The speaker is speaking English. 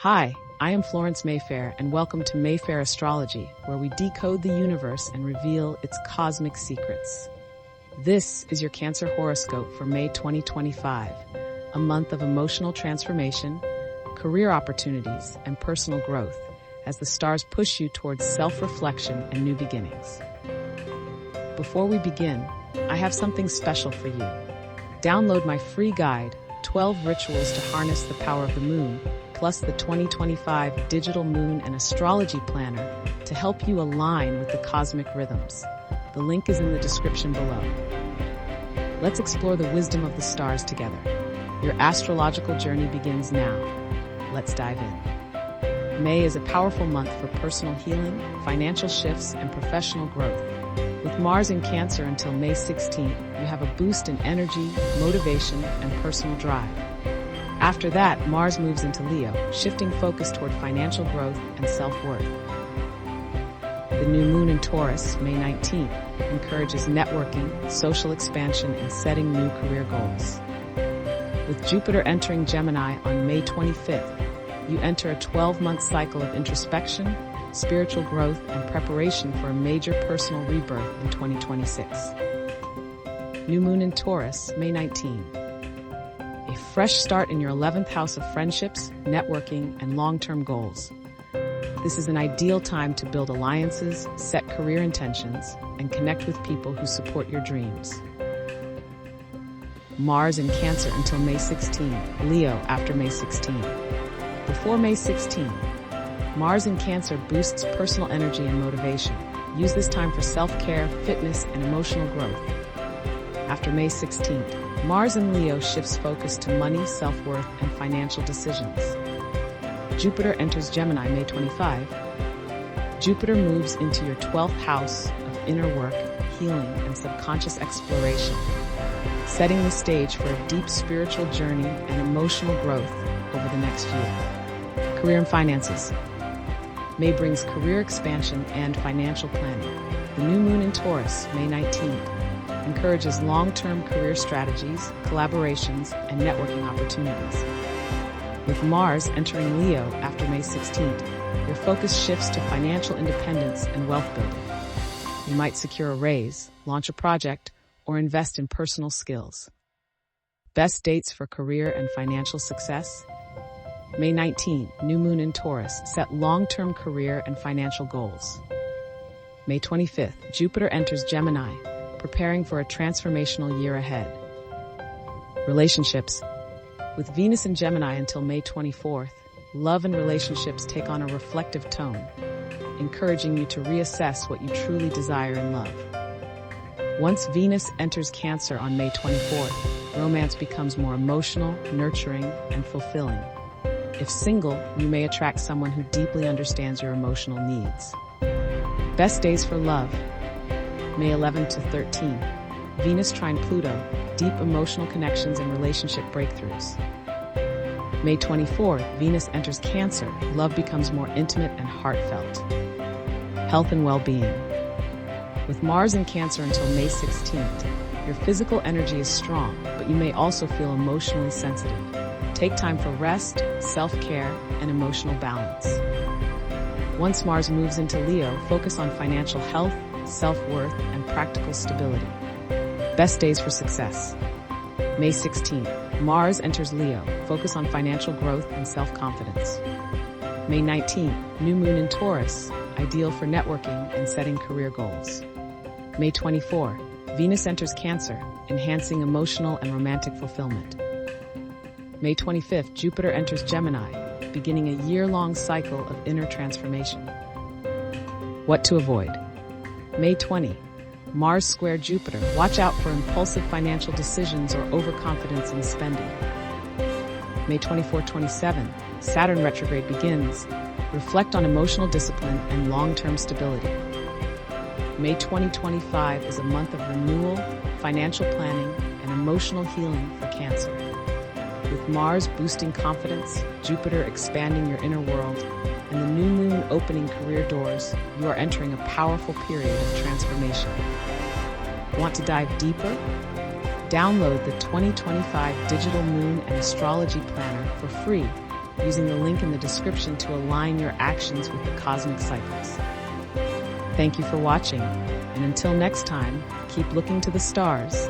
Hi, I am Florence Mayfair, and welcome to Mayfair Astrology, where we decode the universe and reveal its cosmic secrets. This is your Cancer horoscope for May 2025, a month of emotional transformation, career opportunities, and personal growth, as the stars push you towards self-reflection and new beginnings. Before we begin, I have something special for you. Download my free guide, 12 Rituals to Harness the Power of the Moon, plus the 2025 Digital Moon and Astrology Planner to help you align with the cosmic rhythms. The link is in the description below. Let's explore the wisdom of the stars together. Your astrological journey begins now. Let's dive in. May is a powerful month for personal healing, financial shifts, and professional growth. With Mars in Cancer until May 16th, you have a boost in energy, motivation, and personal drive. After that, Mars moves into Leo, shifting focus toward financial growth and self-worth. The new moon in Taurus, May 19th, encourages networking, social expansion, and setting new career goals. With Jupiter entering Gemini on May 25th, you enter a 12-month cycle of introspection, spiritual growth, and preparation for a major personal rebirth in 2026. New moon in Taurus, May 19. A fresh start in your 11th house of friendships, networking, and long-term goals. This is an ideal time to build alliances, set career intentions, and connect with people who support your dreams. Mars in Cancer until May 16, Leo after May 16. Before May 16, Mars in Cancer boosts personal energy and motivation. Use this time for self-care, fitness, and emotional growth. After May 16th, Mars in Leo shifts focus to money, self-worth, and financial decisions. Jupiter enters Gemini May 25. Jupiter moves into your 12th house of inner work, healing, and subconscious exploration, setting the stage for a deep spiritual journey and emotional growth over the next year. Career and finances. May brings career expansion and financial planning. The new moon in Taurus, May 19th, encourages long-term career strategies, collaborations, and networking opportunities. With Mars entering Leo after May 16th, your focus shifts to financial independence and wealth building. You might secure a raise, launch a project, or invest in personal skills. Best dates for career and financial success? May 19, new moon in Taurus, set long-term career and financial goals. May 25th, Jupiter enters Gemini, preparing for a transformational year ahead. Relationships. With Venus in Gemini until May 24th, love and relationships take on a reflective tone, encouraging you to reassess what you truly desire in love. Once Venus enters Cancer on May 24th, romance becomes more emotional, nurturing, and fulfilling. If single, you may attract someone who deeply understands your emotional needs. Best days for love. May 11 to 13, Venus trine Pluto, deep emotional connections and relationship breakthroughs. May 24th, Venus enters Cancer, love becomes more intimate and heartfelt. Health and well-being. With Mars in Cancer until May 16th, your physical energy is strong, but you may also feel emotionally sensitive. Take time for rest, self-care, and emotional balance. Once Mars moves into Leo, focus on financial health, self-worth, and practical stability. Best days for success. May 16th, Mars enters Leo. Focus on financial growth and self-confidence. May 19th, new moon in Taurus, ideal for networking and setting career goals. May 24, Venus enters Cancer, enhancing emotional and romantic fulfillment. May 25th, Jupiter enters Gemini, beginning a year-long cycle of inner transformation. What to avoid? May 20, Mars square Jupiter. Watch out for impulsive financial decisions or overconfidence in spending. May 24-27, Saturn retrograde begins. Reflect on emotional discipline and long-term stability. May 2025 is a month of renewal, financial planning, and emotional healing for Cancer. With Mars boosting confidence, Jupiter expanding your inner world, and the new moon opening career doors, you are entering a powerful period of transformation. Want to dive deeper? Download the 2025 Digital Moon and Astrology Planner for free using the link in the description to align your actions with the cosmic cycles. Thank you for watching, and until next time, keep looking to the stars.